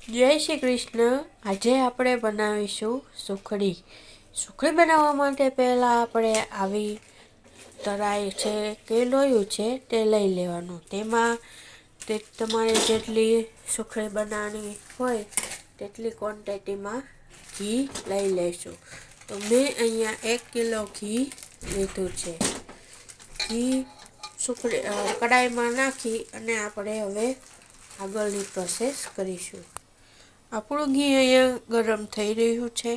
જય શ્રી કૃષ્ણ। આજે આપણે બનાવીશું સુખડી। સુખડી બનાવવા માટે પહેલાં આપણે આવી તરાઈ છે કે લોયું છે તે લઈ લેવાનું। તેમાં તમારે જેટલી સુખડી બનાવવાની હોય તેટલી ક્વોન્ટિટીમાં ઘી લઈ લઈશું। તો મેં અહીંયા 1 કિલો ઘી લીધું છે। ઘી સુખડી કડાઈમાં નાખી અને આપણે હવે આગળની પ્રોસેસ કરીશું। આપણું ઘી અહીંયા ગરમ થઈ રહ્યું છે।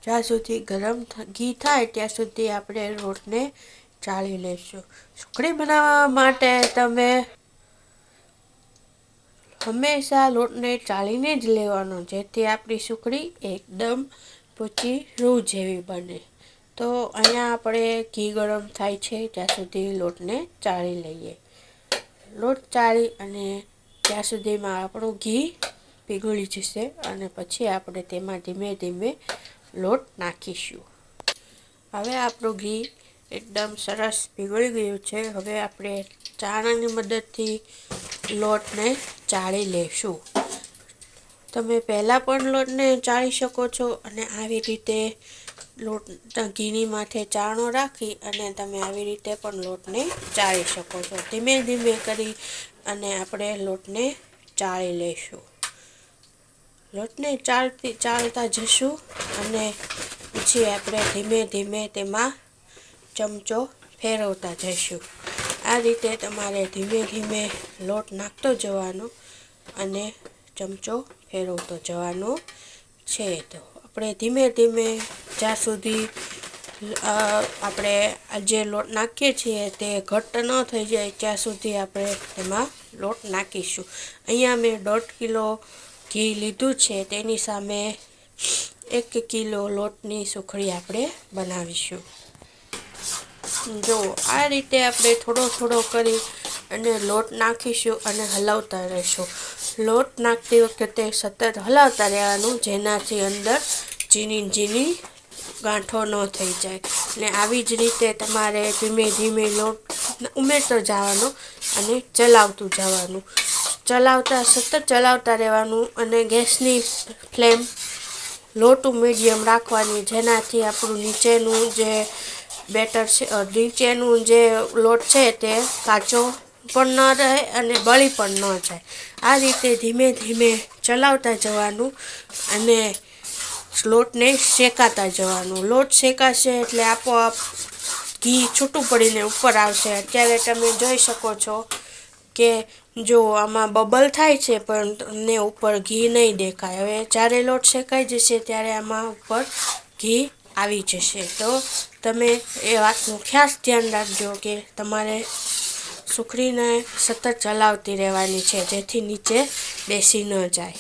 જ્યાં સુધી ગરમ ઘી થાય ત્યાં સુધી આપણે લોટને ચાળી લઈશું। સુખડી બનાવવા માટે તમે હંમેશા લોટને ચાળીને જ લેવાનો, જેથી આપણી સુખડી એકદમ પોચી રૂ જેવી બને। તો અહીંયા આપણે ઘી ગરમ થાય છે ત્યાં સુધી લોટને ચાળી લઈએ। લોટ ચાળી અને ત્યાં સુધીમાં આપણું ઘી પીગળી જશે અને પછી આપણે તેમાં ધીમે ધીમે લોટ નાખીશું। હવે આપણું ઘી એકદમ સરસ પીગળી ગયું છે। હવે આપણે ચાળણીની મદદથી લોટને ચાળી લઈશું। તમે પહેલાં પણ લોટને ચાળી શકો છો અને આવી રીતે લોટ ઘીની માથે ચાળણો રાખી અને તમે આવી રીતે પણ લોટને ચાળી શકો છો। ધીમે ધીમે કરી અને આપણે લોટને ચાળી લઈશું। લોટને ચાળતા જશું અને પછી આપણે ધીમે ધીમે તેમાં ચમચો ફેરવતા જઈશું। આ રીતે તમારે ધીમે ધીમે લોટ નાખતો જવાનો અને ચમચો ફેરવતો જવાનો છે। તો આપણે ધીમે ધીમે જ્યાં સુધી આપણે જે લોટ નાખીએ છીએ તે ઘટ્ટ ન થઈ જાય ત્યાં સુધી આપણે તેમાં લોટ નાખીશું। અહીંયા મેં 1.5 કિલો ઘી લીધું છે, તેની સામે 1 કિલો લોટની સુખડી આપણે બનાવીશું। જો આ રીતે આપણે થોડો થોડો કરી અને લોટ નાખીશું અને હલાવતા રહીશું। લોટ નાખતી વખતે સતત હલાવતા રહેવાનું, જેનાથી અંદર ઝીણી ગાંઠો ન થઈ જાય। ને આવી જ રીતે તમારે ધીમે ધીમે લોટ ઉમેરતો જવાનો અને ચલાવતું જવાનું। સતત ચલાવતા રહેવાનું અને ગેસની ફ્લેમ લો ટુ મીડિયમ રાખવાની, જેનાથી આપણું નીચેનું જે બેટર છે, નીચેનું જે લોટ છે તે કાચો પણ ન રહે અને બળી પણ ન જાય। આ રીતે ધીમે ધીમે ચલાવતા જવાનું અને લોટને શેકાતા જવાનું। લોટ શેકાશે એટલે આપોઆપ ઘી છૂટું પડીને ઉપર આવશે। અત્યારે તમે જોઈ શકો છો કે જો આમાં બબલ થાય છે પણ તમને ઉપર ઘી નહીં દેખાય। હવે જ્યારે લોટ શેકાઈ જશે ત્યારે આમાં ઉપર ઘી આવી જશે। તો તમે એ વાતનું ખાસ ધ્યાન રાખજો કે તમારે સુખડીને સતત ચલાવતી રહેવાની છે, જેથી નીચે બેસી ન જાય।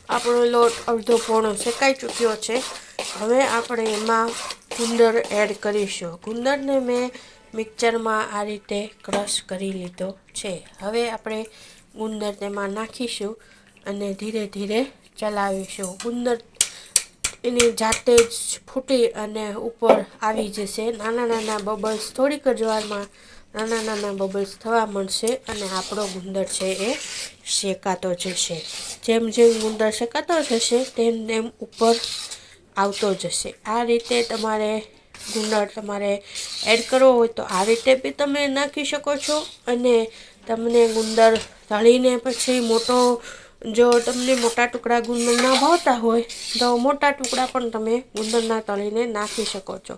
આપણો લોટ અડધો પોણો શેકાઈ ચૂક્યો છે। હવે આપણે એમાં ગુંદર એડ કરીશું। ગુંદરને મેં મિક્સરમાં આ રીતે ક્રશ કરી લીધો છે। હવે આપણે ગુંદર તેમાં નાખીશું અને ધીરે ધીરે ચલાવીશું। ગુંદર એની જાતે જ ફૂટી અને ઉપર આવી જશે। નાના નાના બબલ્સ થોડીક જ વારમાં નાના બબલ્સ થવા મળશે અને આપણો ગુંદર છે એ શેકાતો જશે। જેમ જેમ ગુંદર શેકાતો જશે તેમ તેમ ઉપર આવતો જશે। આ રીતે તમારે ગુંદર એડ કરવો હોય તો આ રીતે બી તમે નાખી શકો છો અને તમને ગુંદર તળીને પછી જો તમને મોટા ટુકડા ગુંદરના ભાવતા હોય તો મોટા ટુકડા પણ તમે ગુંદરના તળીને નાખી શકો છો,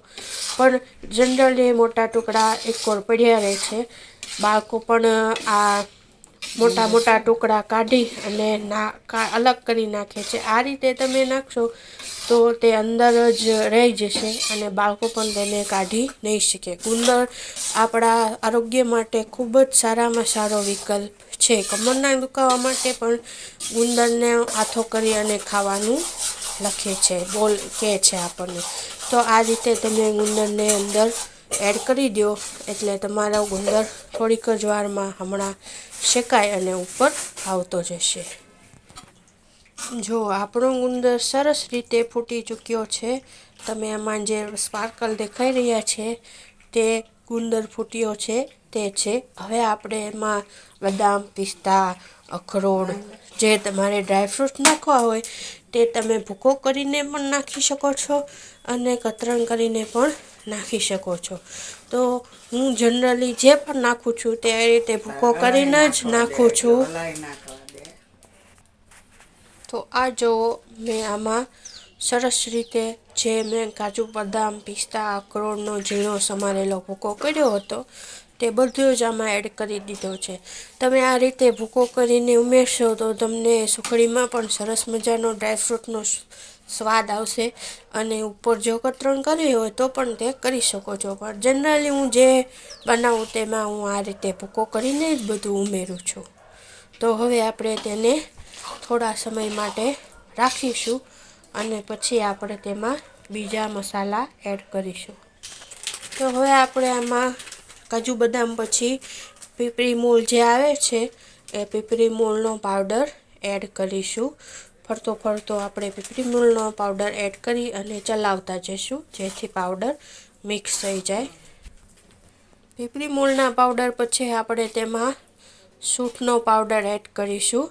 પણ જનરલી મોટા ટુકડા એકવાર પડ્યા રહે છે। બાળકો પણ આ મોટા ટુકડા કાઢી અને અલગ કરી નાખે છે। આ રીતે તમે નાખશો તો તે અંદર જ રહી જશે અને બાળકો પણ તેને કાઢી નહીં શકે। ગુંદર આપણા આરોગ્ય માટે ખૂબ જ સારામાં સારો વિકલ્પ છે। કમરના દુખાવા માટે પણ ગુંદરને આથો કરી અને ખાવાનું કહે છે આપણને। તો આ રીતે તમે ગુંદરને અંદર એડ કરી દો એટલે તમારો ગુંદર થોડીક જ વારમાં હમણાં શેકાય અને ઉપર આવતો જશે। જો આપણો ગુંદર સરસ રીતે ફૂટી ચૂક્યો છે। તમે આમાં જે સ્પાર્કલ દેખાઈ રહ્યા છે તે ગુંદર ફૂટ્યો છે તે છે. હવે આપણે એમાં બદામ, પિસ્તા, અખરોટ, જે તમારે ડ્રાયફ્રૂટ નાખવા હોય તે તમે ભૂકો કરીને પણ નાખી શકો છો અને કતરણ કરીને પણ નાખી શકો છો. તો હું જનરલી જે પણ નાખું છું તે રીતે ભૂકો કરીને જ નાખું છું. તો આ જુઓ, મેં આમાં સરસ રીતે જે મેં કાજુ, બદામ, પિસ્તા, અખરોટનો ઝીણો સમારેલો ભૂકો કર્યો હતો તે બધું જ આમાં એડ કરી દીધો છે. તમે આ રીતે ભૂકો કરીને ઉમેરશો તો તમને સુખડીમાં પણ સરસ મજાનો ડ્રાયફ્રૂટનો સ્વાદ આવશે. અને ઉપર જો કતરણ કરવી હોય તો પણ તે કરી શકો છો, પણ જનરલી હું જે બનાવું તેમાં હું આ રીતે ભૂકો કરીને જ બધું ઉમેરું છું. તો હવે આપણે તેને થોડા સમય માટે રાખીશું અને પછી આપણે તેમાં બીજા મસાલા એડ કરીશું. તો હવે આપણે આમાં કાજુ બદામ પછી પીપળી મૂળ જે આવે છે એ પીપળી મૂળનો પાવડર એડ કરીશું. ફરતો ફરતો આપણે પીપળી મૂળનો પાવડર એડ કરી અને ચલાવતા જઈશું જેથી પાવડર મિક્સ થઈ જાય. પીપળી મૂળના પાવડર પછી આપણે તેમાં સૂંઠનો પાવડર એડ કરીશું,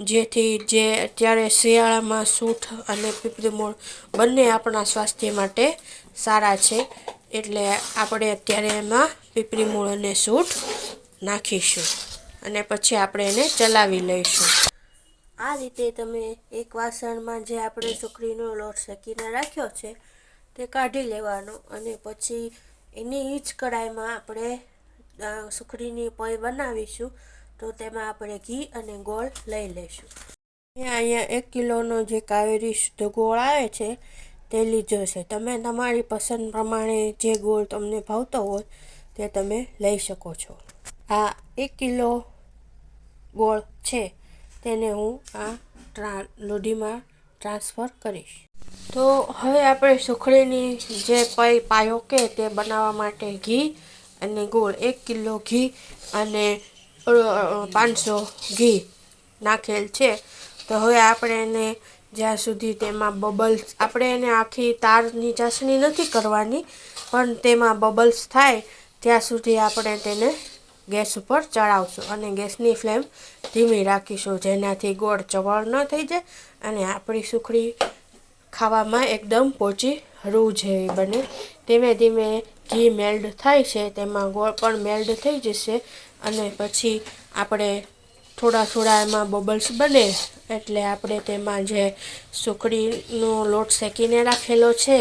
જેથી જે અત્યારે શિયાળામાં સૂંઠ અને પીપળી મૂળ બંને આપણા સ્વાસ્થ્ય માટે સારા છે, એટલે આપણે અત્યારે એમાં પીપળી મૂળ અને સૂંઠ નાખીશું અને પછી આપણે એને ચલાવી લઈશું. આ રીતે તમે એક વાસણમાં જે આપણે સુખડીનો લોટ શેકીને રાખ્યો છે તે કાઢી લેવાનો અને પછી એની જ કઢાઈમાં આપણે સુખડીની પોઈ બનાવીશું. તો તેમાં આપણે ઘી અને ગોળ લઈ લઈશું. અહીંયા 1 કિલોનો જે કાવેરી શુદ્ધ ગોળ આવે છે તે લીધો છે. તમે તમારી પસંદ પ્રમાણે જે ગોળ તમને ભાવતો હોય તે તમે લઈ શકો છો. આ 1 કિલો ગોળ છે તેને હું આ લોઢીમાં ટ્રાન્સફર કરીશ. તો હવે આપણે સુખડીની જે પાયો કે તે બનાવવા માટે ઘી અને ગોળ 1 કિલો ઘી અને 500 ઘી નાખેલ છે. તો હવે આપણે એને જ્યાં સુધી તેમાં બબલ્સ, આપણે એને આખી તારની ચાસણી નથી કરવાની, પણ તેમાં બબલ્સ થાય ત્યાં સુધી આપણે તેને ગેસ ઉપર ચડાવશું અને ગેસની ફ્લેમ ધીમી રાખીશું, જેનાથી ગોળ ચવળ ન થઈ જાય અને આપણી સુખડી ખાવામાં એકદમ પોચી રૂ જેવી બને. ધીમે ધીમે ઘી મેલ્ડ થાય છે તેમાં ગોળ પણ મેલ્ડ થઈ જશે અને પછી આપણે થોડા એમાં બબલ્સ બને એટલે આપણે તેમાં જે સુખડીનો લોટ શેકીને રાખેલો છે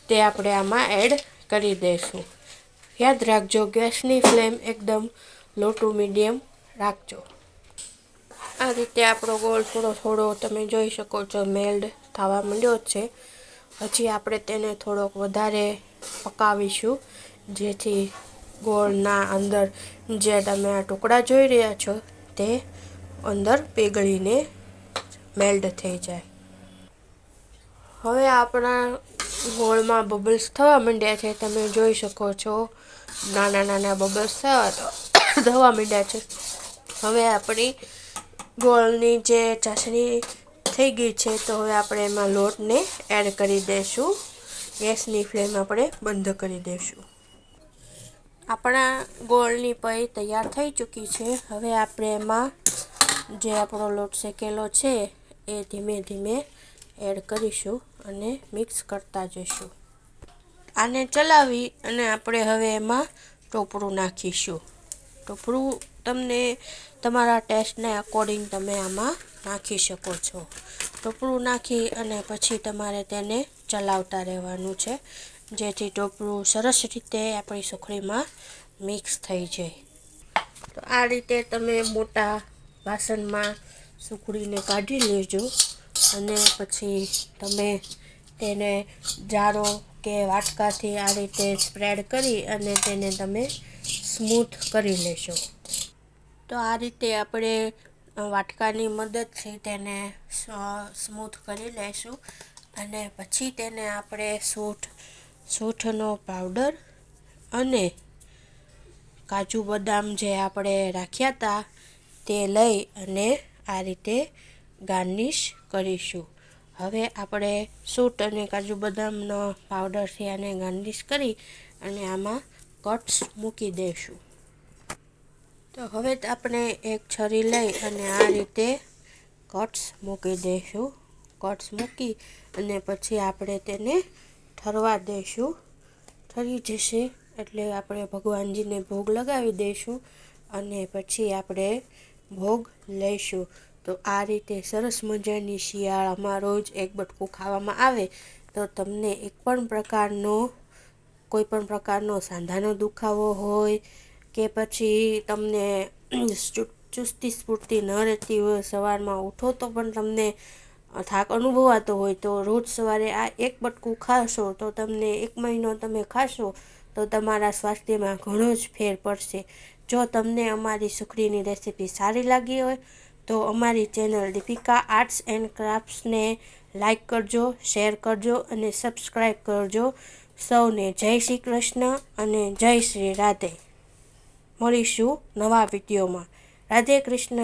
તે આપણે આમાં એડ કરી દઈશું. યાદ રાખજો, ગેસની ફ્લેમ એકદમ લો ટુ મીડિયમ રાખજો. આ રીતે આપણો ગોળ થોડો તમે જોઈ શકો છો મેલ્ડ થવા માંડ્યો છે. હજી આપણે તેને થોડોક વધારે પકાવીશું, જેથી ગોળના અંદર જે તમે આ ટુકડા જોઈ રહ્યા છો તે અંદર પીગળીને મેલ્ડ થઈ જાય. હવે આપણા ગોળમાં બબલ્સ થવા માંડ્યા છે, તમે જોઈ શકો છો નાના બબલ્સ થવા માંડ્યા છે. હવે આપણી ગોળની જે ચાસણી થઈ ગઈ છે તો હવે આપણે એમાં લોટને એડ કરી દઈશું. ગેસની ફ્લેમ આપણે બંધ કરી દઈશું. આપણા ગોળની પઈ તૈયાર થઈ ચૂકી છે. હવે આપણે એમાં જે આપણો લોટ શેકેલો છે એ ધીમે ધીમે એડ કરીશું અને મિક્સ કરતા જઈશું. આને ચલાવી અને આપણે હવે એમાં ટોપરું નાખીશું. ટોપરું તમને તમારા ટેસ્ટને અકોર્ડિંગ તમે આમાં નાખી શકો છો. ટોપરું નાખી અને પછી તમારે તેને ચલાવતા રહેવાનું છે, જેથી ટોપરું સરસ રીતે આપણી સુખડીમાં મિક્સ થઈ જાય. તો આ રીતે તમે મોટા વાસણમાં સુખડીને કાઢી લેજો અને પછી તમે તેને જારો કે વાટકાથી આ રીતે સ્પ્રેડ કરી અને તેને તમે સ્મૂથ કરી લેશો. તો આ રીતે આપણે વાટકાની મદદથી તેને સ્મૂથ કરી લઈશું અને પછી તેને આપણે સૂંઠનો પાવડર અને કાજુ બદામ જે આપણે રાખ્યા હતા તે લઈ અને આ રીતે ગાર્નિશ કરીશું. હવે આપણે સૂંઠ અને કાજુ બદામનો પાવડરથી આને ગાર્નિશ કરી અને આમાં કટ્સ મૂકી દઈશું. તો હવે આપણે એક છરી લઈ અને આ રીતે કટ્સ મૂકી દઈશું. કટ્સ મૂકી અને પછી આપણે તેને ઠરવા દઈશું. ઠરી જશે એટલે આપણે ભગવાનજીને ભોગ લગાવી દઈશું અને પછી આપણે ભોગ લઈશું. તો આ રીતે સરસ મજાની શિયાળામાં રોજ એક બટકું ખાવામાં આવે તો તમને કોઈ પણ પ્રકારનો સાંધાનો દુખાવો હોય કે પછી તમને ચુસ્તી સ્ફૂર્તિ ન રહેતી હોય, સવારમાં ઉઠો તો પણ તમને થાક અનુભવાતો હોય, તો રોજ સવારે આ એક બટકું ખાશો તો તમને 1 મહિનો તમે ખાશો તો તમારા સ્વાસ્થ્યમાં ઘણો જ ફેર પડશે. જો તમને અમારી સુખડીની રેસીપી સારી લાગી હોય તો અમારી ચેનલ દીપિકા આર્ટ્સ એન્ડ ક્રાફ્ટ્સને લાઈક કરજો, શેર કરજો અને સબસ્ક્રાઈબ કરજો. સૌને જય શ્રી કૃષ્ણ અને જય શ્રી રાધે. મળીશું નવા વિડીયોમાં. રાધે કૃષ્ણ.